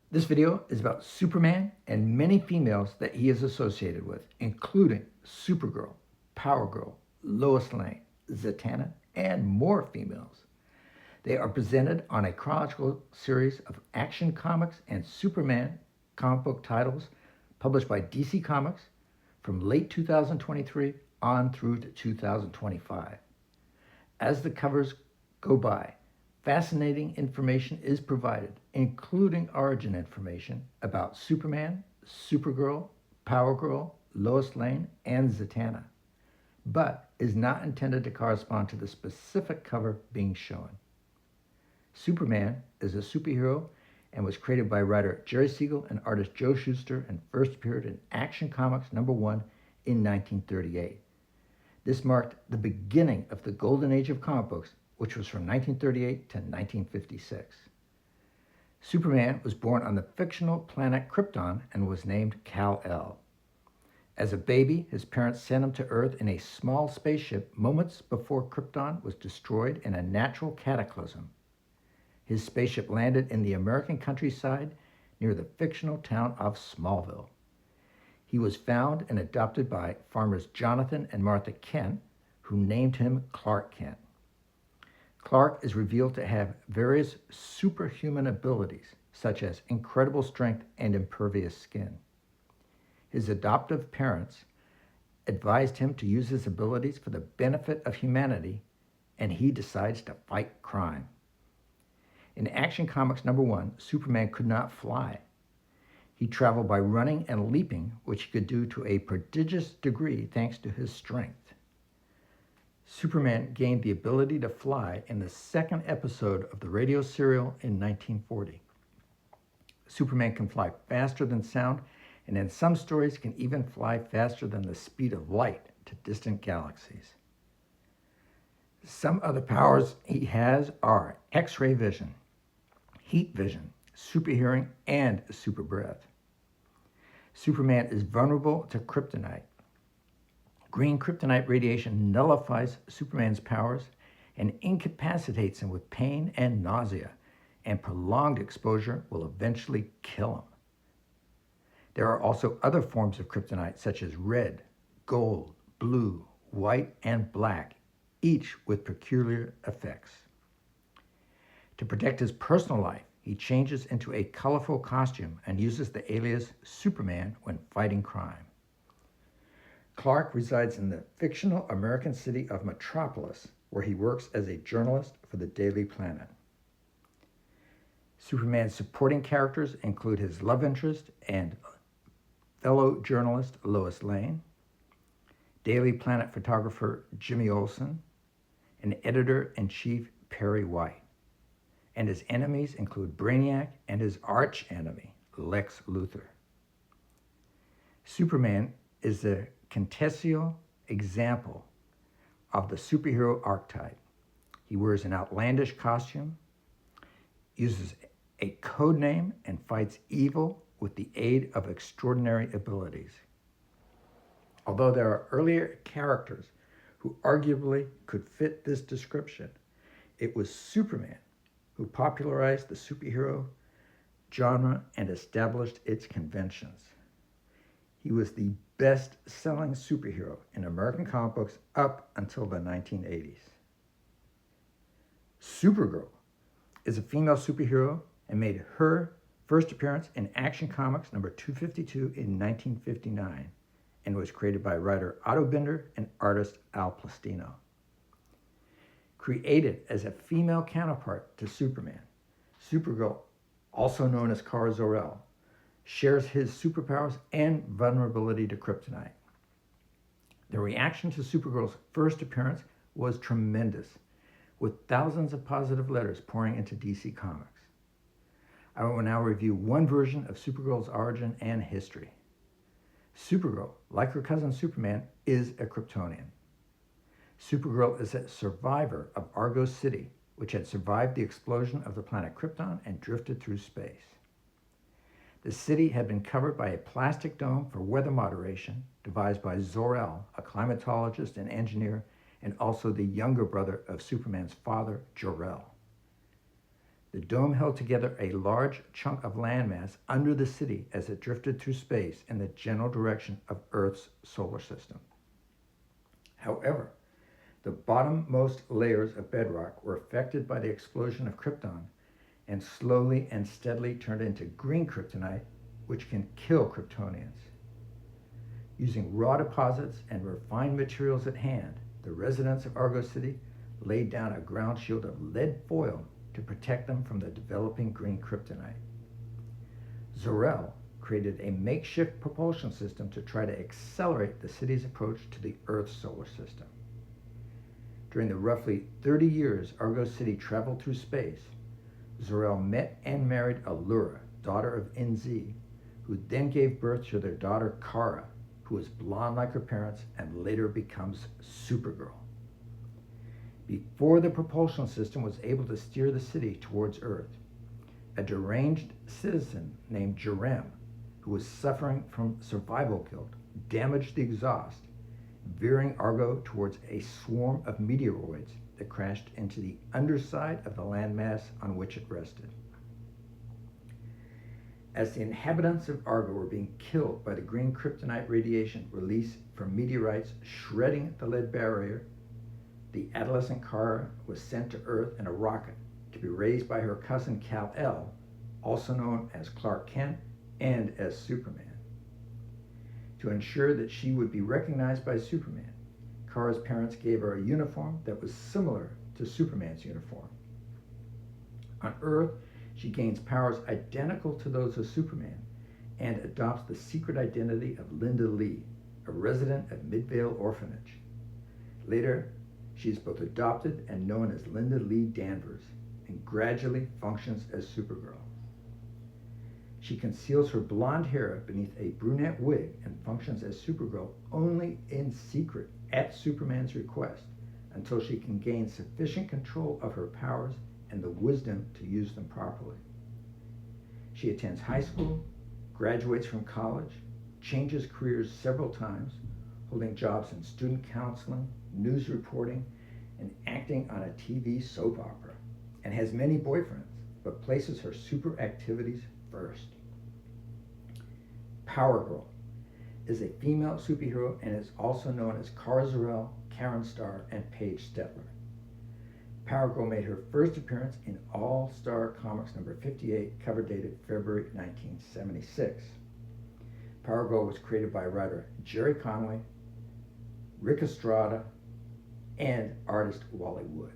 This video is about Superman and many females that he is associated with, including Supergirl, Power Girl, Lois Lane, Zatanna, and more females. They are presented on a chronological series of Action Comics and Superman comic book titles published by DC Comics from late 2023 on through to 2025. As the covers go by, fascinating information is provided, including origin information about Superman, Supergirl, Power Girl, Lois Lane, and Zatanna, but is not intended to correspond to the specific cover being shown. Superman is a superhero and was created by writer Jerry Siegel and artist Joe Schuster and first appeared in Action Comics #1 in 1938. This marked the beginning of the golden age of comic books, which was from 1938 to 1956. Superman was born on the fictional planet Krypton and was named Kal-El. As a baby, his parents sent him to Earth in a small spaceship moments before Krypton was destroyed in a natural cataclysm. His spaceship landed in the American countryside near the fictional town of Smallville. He was found and adopted by farmers Jonathan and Martha Kent, who named him Clark Kent. Clark is revealed to have various superhuman abilities, such as incredible strength and impervious skin. His adoptive parents advised him to use his abilities for the benefit of humanity, and he decides to fight crime. In Action Comics #1, Superman could not fly. He traveled by running and leaping, which he could do to a prodigious degree thanks to his strength. Superman gained the ability to fly in the second episode of the radio serial in 1940. Superman can fly faster than sound, and in some stories can even fly faster than the speed of light to distant galaxies. Some other powers he has are X-ray vision, heat vision, super hearing, and super breath. Superman is vulnerable to kryptonite. Green kryptonite radiation nullifies Superman's powers and incapacitates him with pain and nausea, and prolonged exposure will eventually kill him. There are also other forms of kryptonite such as red, gold, blue, white, and black, each with peculiar effects. To protect his personal life, he changes into a colorful costume and uses the alias Superman when fighting crime. Clark resides in the fictional American city of Metropolis, where he works as a journalist for the Daily Planet. Superman's supporting characters include his love interest and fellow journalist Lois Lane, Daily Planet photographer Jimmy Olsen, and editor-in-chief Perry White. And his enemies include Brainiac and his arch-enemy, Lex Luthor. Superman is the quintessential example of the superhero archetype. He wears an outlandish costume, uses a code name, and fights evil with the aid of extraordinary abilities. Although there are earlier characters who arguably could fit this description, it was Superman who popularized the superhero genre and established its conventions. He was the best-selling superhero in American comic books up until the 1980s. Supergirl is a female superhero and made her first appearance in Action Comics #252 in 1959 and was created by writer Otto Binder and artist Al Plastino. Created as a female counterpart to Superman, Supergirl, also known as Kara Zor-El, shares his superpowers and vulnerability to kryptonite. The reaction to Supergirl's first appearance was tremendous, with thousands of positive letters pouring into DC Comics. I will now review one version of Supergirl's origin and history. Supergirl, like her cousin Superman, is a Kryptonian. Supergirl is a survivor of Argo City, which had survived the explosion of the planet Krypton and drifted through space. The city had been covered by a plastic dome for weather moderation, devised by Zor-El, a climatologist and engineer, and also the younger brother of Superman's father, Jor-El. The dome held together a large chunk of landmass under the city as it drifted through space in the general direction of Earth's solar system. However, the bottommost layers of bedrock were affected by the explosion of Krypton and slowly and steadily turned into green kryptonite, which can kill Kryptonians. Using raw deposits and refined materials at hand, the residents of Argo City laid down a ground shield of lead foil to protect them from the developing green kryptonite. Zor-El created a makeshift propulsion system to try to accelerate the city's approach to the Earth's solar system. During the roughly 30 years Argo City traveled through space, Zor-El met and married Allura, daughter of NZ, who then gave birth to their daughter Kara, who is blonde like her parents and later becomes Supergirl. Before the propulsion system was able to steer the city towards Earth, a deranged citizen named Jerem, who was suffering from survival guilt, damaged the exhaust, veering Argo towards a swarm of meteoroids that crashed into the underside of the landmass on which it rested. As the inhabitants of Argo were being killed by the green kryptonite radiation released from meteorites shredding the lead barrier, the adolescent Kara was sent to Earth in a rocket to be raised by her cousin Kal-El, also known as Clark Kent and as Superman. To ensure that she would be recognized by Superman, Kara's parents gave her a uniform that was similar to Superman's uniform. On Earth, she gains powers identical to those of Superman and adopts the secret identity of Linda Lee, a resident of Midvale Orphanage. Later, she is both adopted and known as Linda Lee Danvers, and gradually functions as Supergirl. She conceals her blonde hair beneath a brunette wig and functions as Supergirl only in secret at Superman's request until she can gain sufficient control of her powers and the wisdom to use them properly. She attends high school, graduates from college, changes careers several times, holding jobs in student counseling, news reporting, and acting on a TV soap opera, and has many boyfriends, but places her super activities first. Power Girl is a female superhero and is also known as Kara Zor-El, Karen Starr, and Paige Stetler. Power Girl made her first appearance in All-Star Comics number 58, cover dated February 1976. Power Girl was created by writer Jerry Conway, Rick Estrada, and artist Wally Wood.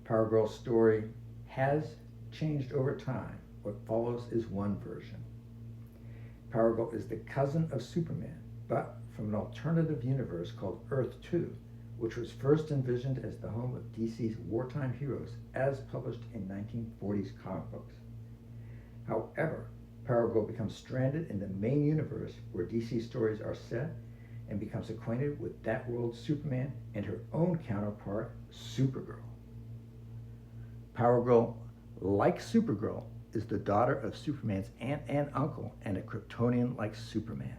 Power Girl's story has changed over time. What follows is one version. Power Girl is the cousin of Superman, but from an alternative universe called Earth 2, which was first envisioned as the home of DC's wartime heroes as published in 1940s comic books. However, Power Girl becomes stranded in the main universe where DC stories are set and becomes acquainted with that world's Superman and her own counterpart, Supergirl. Power Girl, like Supergirl, is the daughter of Superman's aunt and uncle and a Kryptonian like Superman.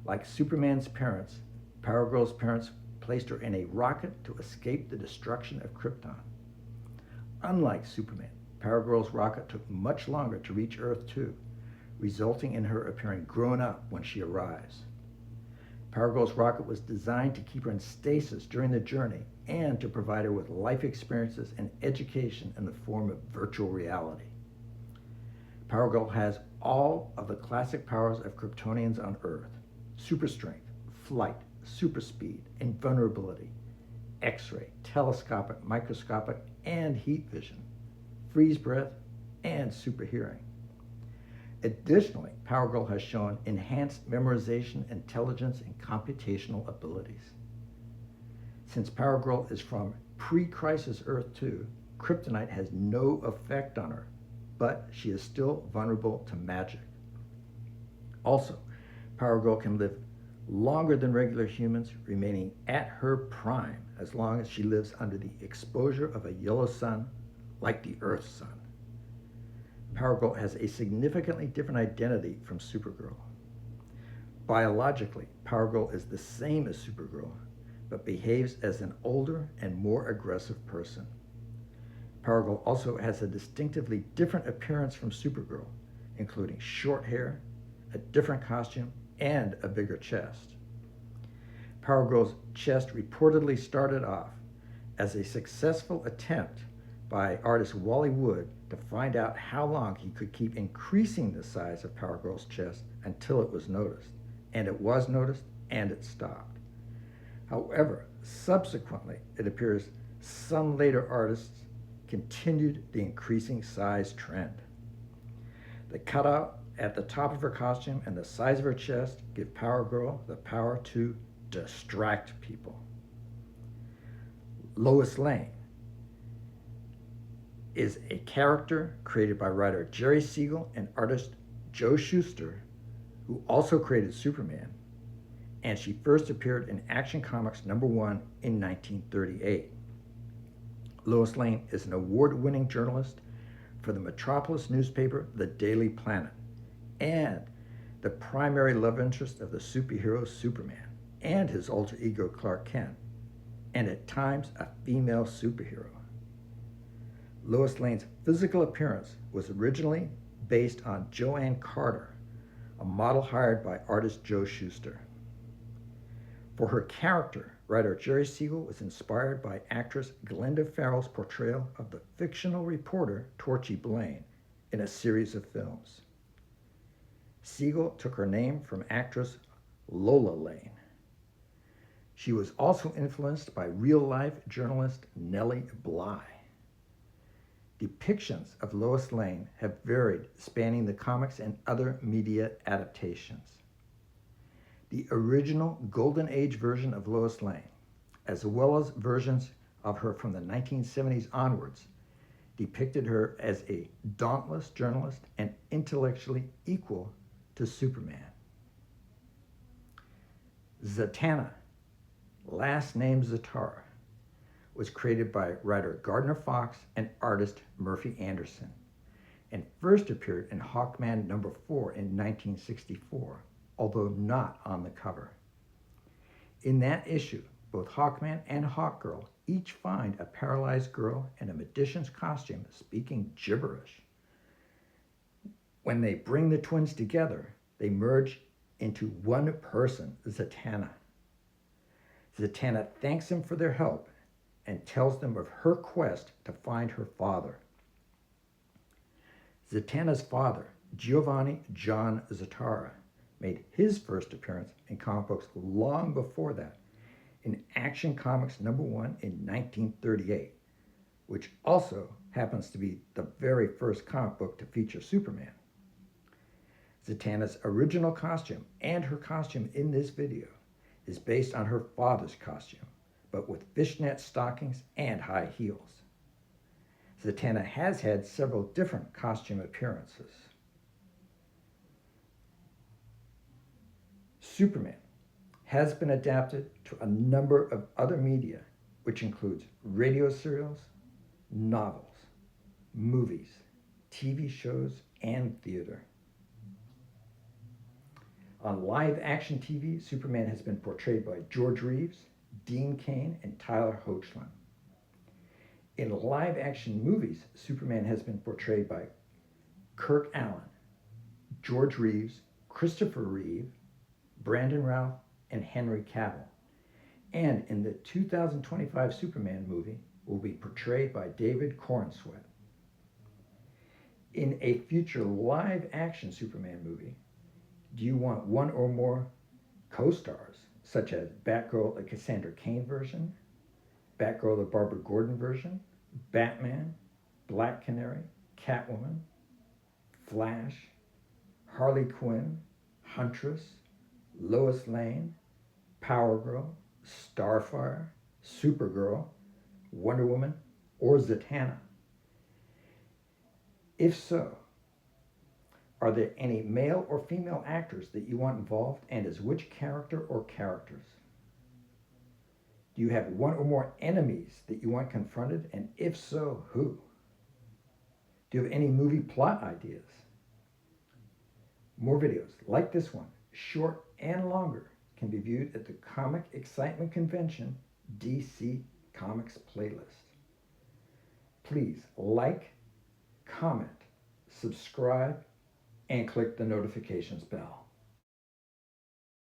Like Superman's parents, Power Girl's parents placed her in a rocket to escape the destruction of Krypton. Unlike Superman, Power Girl's rocket took much longer to reach Earth 2, resulting in her appearing grown up when she arrives. Power Girl's rocket was designed to keep her in stasis during the journey and to provide her with life experiences and education in the form of virtual reality. Power Girl has all of the classic powers of Kryptonians on Earth: super strength, flight, super speed, invulnerability, X-ray, telescopic, microscopic, and heat vision, freeze breath, and super hearing. Additionally, Power Girl has shown enhanced memorization, intelligence, and computational abilities. Since Power Girl is from pre-crisis Earth 2, kryptonite has no effect on her, but she is still vulnerable to magic. Also, Power Girl can live longer than regular humans, remaining at her prime as long as she lives under the exposure of a yellow sun like the Earth's sun. Power Girl has a significantly different identity from Supergirl. Biologically, Power Girl is the same as Supergirl, but behaves as an older and more aggressive person. Power Girl also has a distinctively different appearance from Supergirl, including short hair, a different costume, and a bigger chest. Power Girl's chest reportedly started off as a successful attempt by artist Wally Wood to find out how long he could keep increasing the size of Power Girl's chest until it was noticed. And it was noticed, and it stopped. However, subsequently, it appears some later artists continued the increasing size trend. The cutout at the top of her costume and the size of her chest give Power Girl the power to distract people. Lois Lane is a character created by writer Jerry Siegel and artist Joe Schuster, who also created Superman, and she first appeared in Action Comics #1 in 1938. Lois Lane is an award-winning journalist for the Metropolis newspaper, The Daily Planet, and the primary love interest of the superhero Superman and his alter ego Clark Kent, and at times a female superhero. Lois Lane's physical appearance was originally based on Joanne Carter, a model hired by artist Joe Schuster. For her character, writer Jerry Siegel was inspired by actress Glenda Farrell's portrayal of the fictional reporter Torchy Blaine in a series of films. Siegel took her name from actress Lois Lane. She was also influenced by real-life journalist Nellie Bly. Depictions of Lois Lane have varied, spanning the comics and other media adaptations. The original Golden Age version of Lois Lane, as well as versions of her from the 1970s onwards, depicted her as a dauntless journalist and intellectually equal to Superman. Zatanna, last name Zatanna, was created by writer Gardner Fox and artist Murphy Anderson, and first appeared in Hawkman #4 in 1964, although not on the cover. In that issue, both Hawkman and Hawkgirl each find a paralyzed girl in a magician's costume speaking gibberish. When they bring the twins together, they merge into one person, Zatanna. Zatanna thanks them for their help and tells them of her quest to find her father. Zatanna's father, Giovanni John Zatanna, made his first appearance in comic books long before that, in Action Comics #1 in 1938, which also happens to be the very first comic book to feature Superman. Zatanna's original costume and her costume in this video is based on her father's costume, but with fishnet stockings and high heels. Zatanna has had several different costume appearances. Superman has been adapted to a number of other media, which includes radio serials, novels, movies, TV shows, and theater. On live-action TV, Superman has been portrayed by George Reeves, Dean Cain, and Tyler Hoechlin. In live-action movies, Superman has been portrayed by Kirk Allen, George Reeves, Christopher Reeve, Brandon Routh, and Henry Cavill. And in the 2025 Superman movie will be portrayed by David Corenswet. In a future live-action Superman movie, do you want one or more co-stars, such as Batgirl, the Cassandra Cain version, Batgirl, the Barbara Gordon version, Batman, Black Canary, Catwoman, Flash, Harley Quinn, Huntress, Lois Lane, Power Girl, Starfire, Supergirl, Wonder Woman, or Zatanna? If so, are there any male or female actors that you want involved, and as which character or characters? Do you have one or more enemies that you want confronted, and if so, who? Do you have any movie plot ideas? More videos like this one, short and longer, can be viewed at the Comic Excitement Convention DC Comics playlist. please like, comment, subscribe, and click the notifications bell.